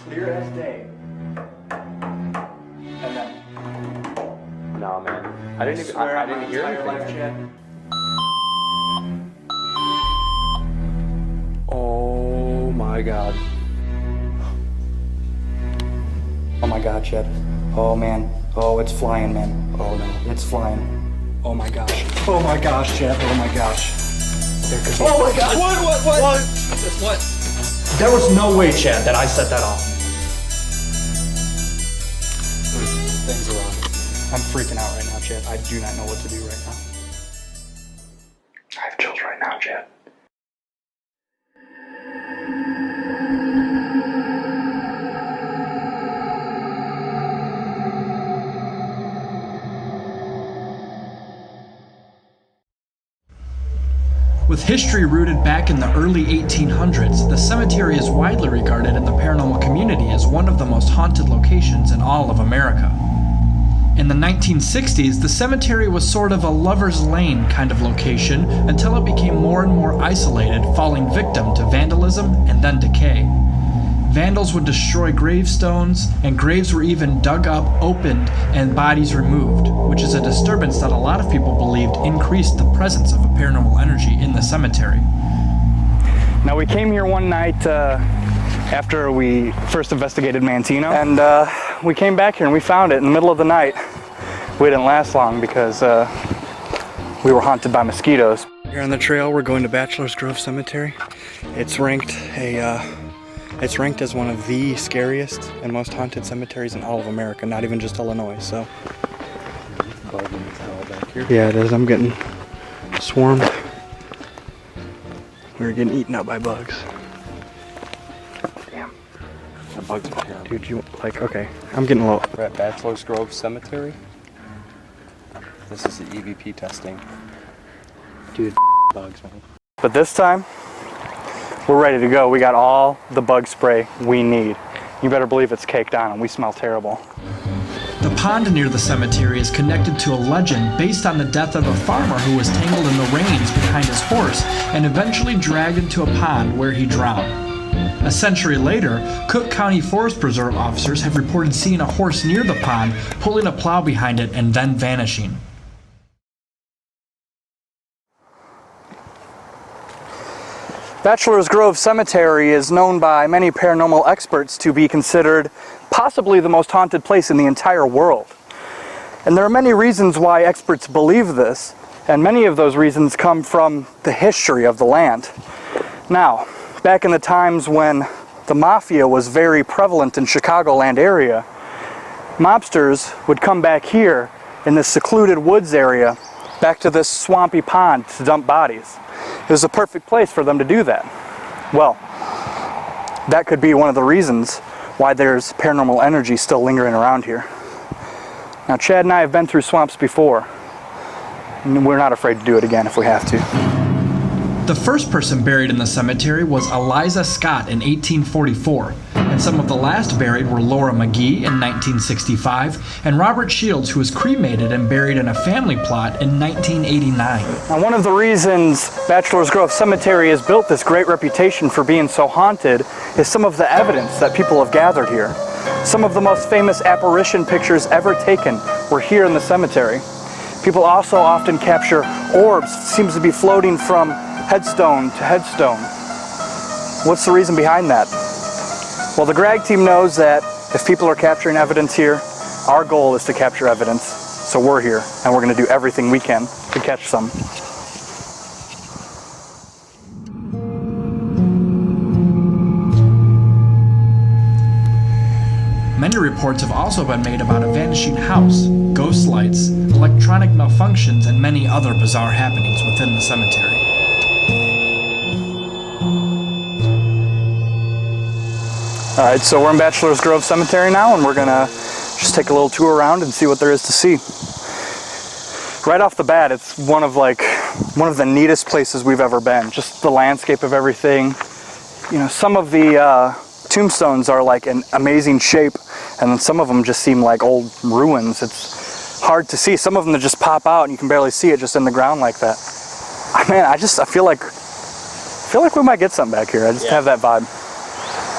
clear as day. And then... No, man. I didn't hear anything. Oh my god. Oh my god, Chad. Oh man. Oh, it's flying, man. Oh no, it's flying. Oh my gosh. Oh my gosh, Chad. Oh my gosh. Oh my gosh. What? There was no way, Chad, that I set that off. Things are wrong. I'm freaking out right now, Chad. I do not know what to do right now. I have chills right now, Chad. With history rooted back in the early 1800s, the cemetery is widely regarded in the paranormal community as one of the most haunted locations in all of America. In the 1960s, the cemetery was sort of a lover's lane kind of location until it became more and more isolated, falling victim to vandalism and then decay. Vandals would destroy gravestones, and graves were even dug up, opened, and bodies removed, which is a disturbance that a lot of people believed increased the presence of a paranormal energy in the cemetery. Now, we came here one night after we first investigated Mantino, and we came back here and we found it in the middle of the night. We didn't last long because we were haunted by mosquitoes. Here on the trail, we're going to Bachelor's Grove Cemetery. It's ranked as one of the scariest and most haunted cemeteries in all of America, not even just Illinois, so. Yeah, it is. I'm getting swarmed. We're getting eaten up by bugs. Damn. The bugs are here. Dude, you, like, okay, I'm getting low. We're at Bachelor's Grove Cemetery. This is the EVP testing. Dude, bugs, man. But this time, we're ready to go. We got all the bug spray we need. You better believe it's caked on and we smell terrible. The pond near the cemetery is connected to a legend based on the death of a farmer who was tangled in the reins behind his horse and eventually dragged into a pond where he drowned. A century later, Cook County Forest Preserve officers have reported seeing a horse near the pond, pulling a plow behind it and then vanishing. Bachelor's Grove Cemetery is known by many paranormal experts to be considered possibly the most haunted place in the entire world. And there are many reasons why experts believe this, and many of those reasons come from the history of the land. Now, back in the times when the mafia was very prevalent in Chicagoland area, mobsters would come back here in this secluded woods area, back to this swampy pond to dump bodies. It was a perfect place for them to do that. Well, that could be one of the reasons why there's paranormal energy still lingering around here. Now, Chad and I have been through swamps before, and we're not afraid to do it again if we have to. The first person buried in the cemetery was Eliza Scott in 1844, and some of the last buried were Laura McGee in 1965, and Robert Shields, who was cremated and buried in a family plot in 1989. Now, one of the reasons Bachelor's Grove Cemetery has built this great reputation for being so haunted is some of the evidence that people have gathered here. Some of the most famous apparition pictures ever taken were here in the cemetery. People also often capture orbs, seems to be floating from headstone to headstone. What's the reason behind that? Well, the Gragg team knows that if people are capturing evidence here, our goal is to capture evidence. So we're here, and we're going to do everything we can to catch some. Many reports have also been made about a vanishing house, ghost lights, electronic malfunctions, and many other bizarre happenings within the cemetery. Alright, so we're in Bachelor's Grove Cemetery now, and we're gonna just take a little tour around and see what there is to see. Right off the bat, it's one of the neatest places we've ever been. Just the landscape of everything. You know, some of the tombstones are like an amazing shape, and then some of them just seem like old ruins. It's hard to see. Some of them just pop out and you can barely see it just in the ground like that. Man, I feel like we might get something back here. I just have that vibe.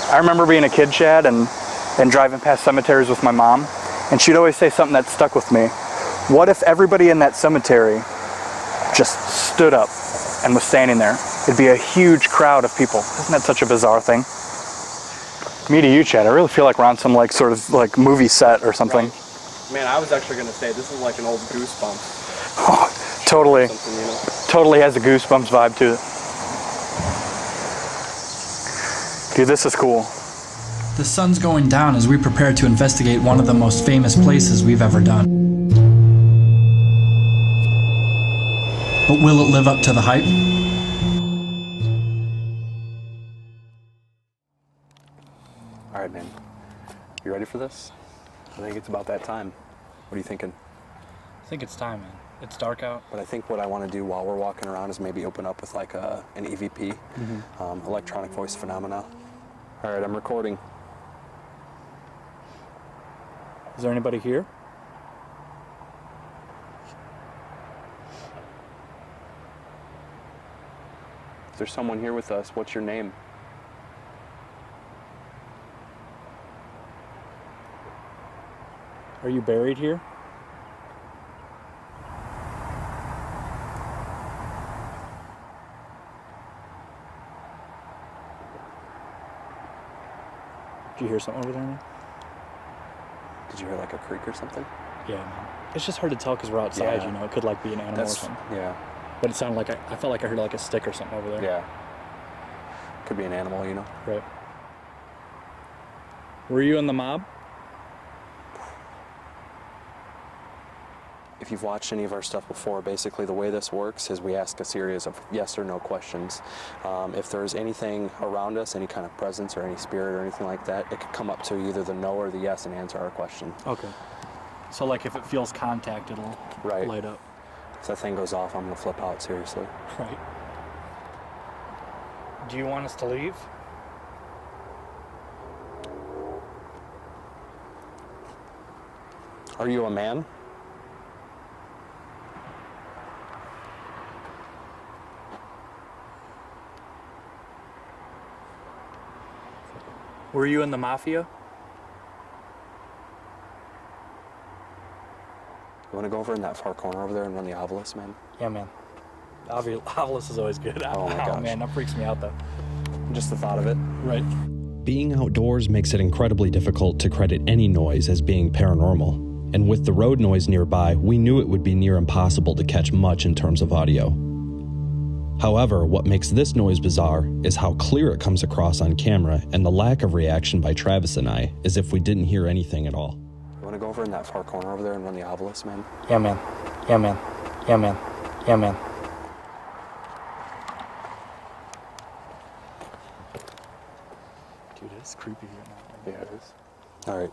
I remember being a kid, Chad, and driving past cemeteries with my mom, and she'd always say something that stuck with me. What if everybody in that cemetery just stood up and was standing there? It'd be a huge crowd of people. Isn't that such a bizarre thing? Me to you, Chad. I really feel like we're on some like sort of like movie set or something. Right. Man, I was actually gonna say this is like an old Goosebumps. Oh, totally. Something, you know? Totally has a Goosebumps vibe to it. Dude, this is cool. The sun's going down as we prepare to investigate one of the most famous places we've ever done. But will it live up to the hype? All right, man. You ready for this? I think it's about that time. What are you thinking? I think it's time, man. It's dark out. But I think what I want to do while we're walking around is maybe open up with like an EVP, electronic voice phenomena. All right, I'm recording. Is there anybody here? If there's someone here with us, what's your name? Are you buried here? Did you hear something over there, man? Did you hear like a creak or something? Yeah, man. It's just hard to tell because we're outside, Yeah. you know. It could like be an animal or something. Yeah. But it sounded like I felt like I heard like a stick or something over there. Yeah. Could be an animal, you know? Right. Were you in the mob? If you've watched any of our stuff before, basically the way this works is we ask a series of yes or no questions. If there's anything around us, any kind of presence or any spirit or anything like that, it could come up to either the no or the yes and answer our question. Okay. So like if it feels contact, it'll Right. light up. If that thing goes off, I'm gonna flip out, seriously. Right. Do you want us to leave? Are you a man? Were you in the mafia? You wanna go over in that far corner over there and run the obelisk, man? Yeah, man. Obelisk is always good. Oh my gosh. Man, that freaks me out though. Just the thought of it. Right. Being outdoors makes it incredibly difficult to credit any noise as being paranormal, and with the road noise nearby, we knew it would be near impossible to catch much in terms of audio. However, what makes this noise bizarre is how clear it comes across on camera, and the lack of reaction by Travis and I, as if we didn't hear anything at all. You wanna go over in that far corner over there and run the obelisk, man? Yeah, man. Yeah, man. Yeah, man. Yeah, man. Dude, it's creepy here now. Yeah, it is. All right,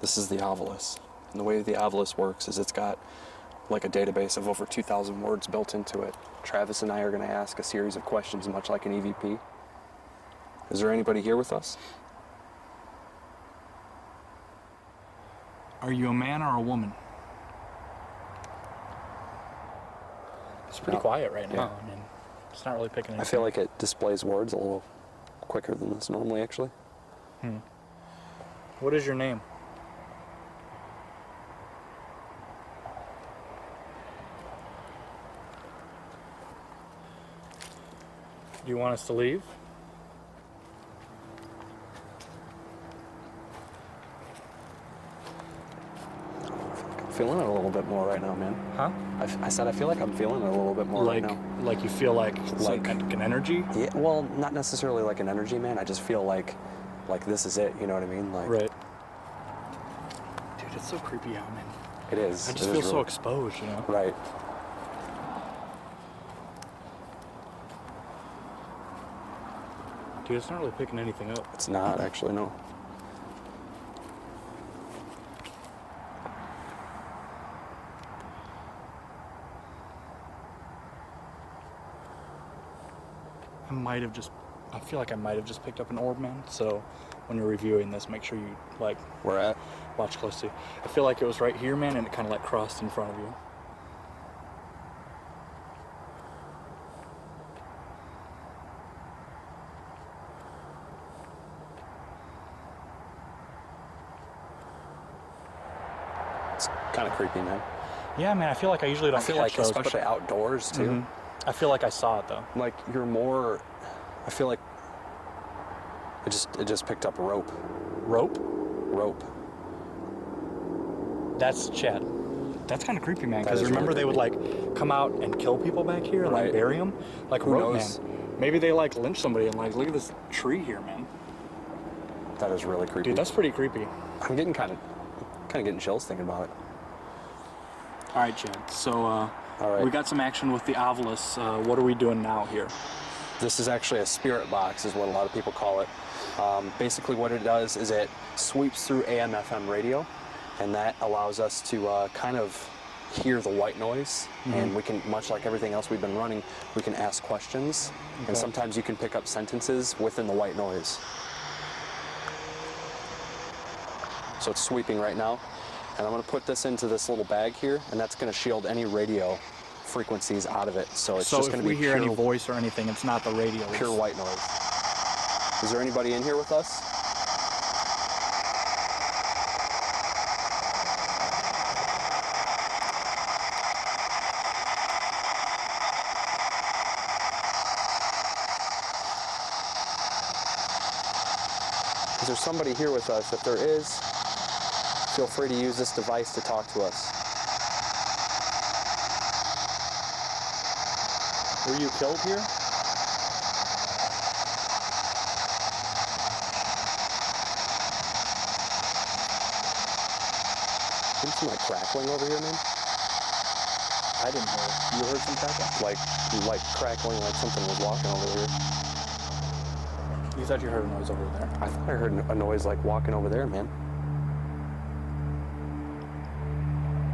this is the obelisk. And the way the obelisk works is it's got like a database of over 2,000 words built into it. Travis and I are going to ask a series of questions, much like an EVP. Is there anybody here with us? Are you a man or a woman? It's pretty No. quiet right now. Yeah. I mean, it's not really picking anything. I feel like it displays words a little quicker than this normally, actually. What is your name? Do you want us to leave? I'm feeling it a little bit more right now, man. Huh? I said I feel like I'm feeling it a little bit more right now. Like you feel like Like- an energy? Yeah, well, not necessarily like an energy, man. I just feel like this is it, you know what I mean? Like, Right. Dude, it's so creepy out, man. it is. I It just is feel so really- exposed, you know? Right. Dude, it's not really picking anything up. It's not, actually, no. I feel like I might have just picked up an orb, man. So when you're reviewing this, make sure you, like, We're at. watch closely. I feel like it was right here, man, and it kind of, like, crossed in front of you. kind of creepy, man. Yeah, man, I feel like I usually don't I feel catch like, those, especially outdoors, too. I feel like I saw it, though. Like, you're more... I feel like it just picked up rope. Rope? Rope. That's Chad. That's kind of creepy, man, That because is remember really they would, like, come out and kill people back here and, like, Right. bury them? Like Who rope, knows? man. Maybe they, like, lynch somebody and, like, look at this tree here, man. That is really creepy. Dude, that's pretty creepy. I'm getting kind of getting chills thinking about it. All right, Chad. So, All right. we got some action with the Ovilus. What are we doing now here? This is actually a spirit box, is what a lot of people call it. Basically what it does is it sweeps through AM/FM radio, and that allows us to kind of hear the white noise, and we can, much like everything else we've been running, we can ask questions, and sometimes you can pick up sentences within the white noise. So it's sweeping right now, and I'm going to put this into this little bag here, and that's going to shield any radio frequencies out of it. So it's just going to be hear pure, any voice or anything, it's not the radio. pure white noise. Is there anybody in here with us? Is there somebody here with us? If there is, feel free to use this device to talk to us. Were you killed here? There's some like crackling over here, man. I didn't hear it. You heard some crackling? Like crackling, like something was walking over here. You thought you heard a noise over there. I thought I heard a noise like walking over there, man.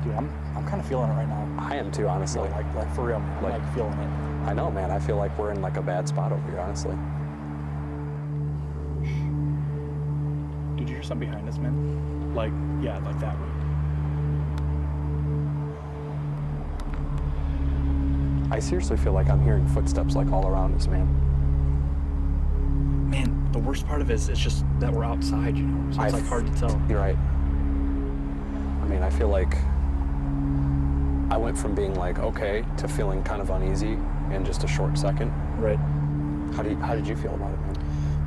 Dude, I'm kind of feeling it right now. I am too, honestly. Like for real, man. I'm like feeling it. I know, man. I feel like we're in like a bad spot over here, honestly. Did you hear something behind us, man? Like, yeah, like that way. I seriously feel like I'm hearing footsteps like all around us, man. Man, the worst part of it is it's just that we're outside, you know? So it's like hard to tell. You're right. I mean, I feel like I went from being like okay to feeling kind of uneasy in just a short second. Right. How did you feel about it, man?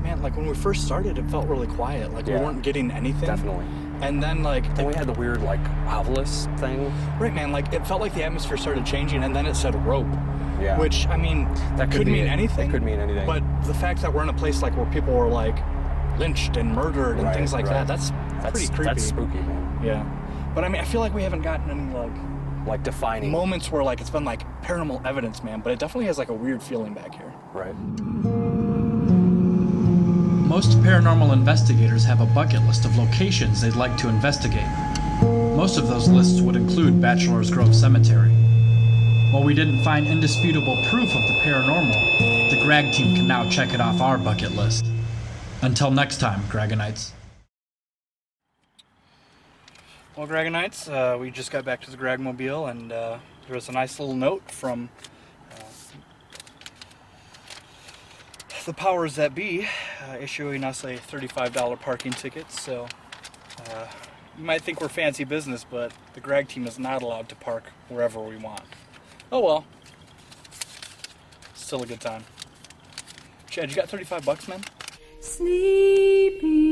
Man, like when we first started, it felt really quiet. Like we weren't getting anything. Definitely. And then like... Then we had the weird like Ovilus thing. Right, man. Like it felt like the atmosphere started changing and then it said rope. Yeah. Which, I mean, That could mean it. anything. It could mean anything. But the fact that we're in a place like where people were like lynched and murdered and things like that, that's pretty creepy. That's spooky, man. Yeah. But I mean, I feel like we haven't gotten any Like defining moments where like it's been like paranormal evidence, man, but it definitely has like a weird feeling back here. Right. Most paranormal investigators have a bucket list of locations they'd like to investigate. Most of those lists would include Bachelor's Grove Cemetery. While we didn't find indisputable proof of the paranormal, the Gragg team can now check it off our bucket list. Until next time, Gragganites. Well, Gragganites, we just got back to the Graggmobile, and there was a nice little note from the powers that be, issuing us a $35 parking ticket. So you might think we're fancy business, but the Gragg team is not allowed to park wherever we want. Oh well. Still a good time. Chad, you got $35, man? Sleepy.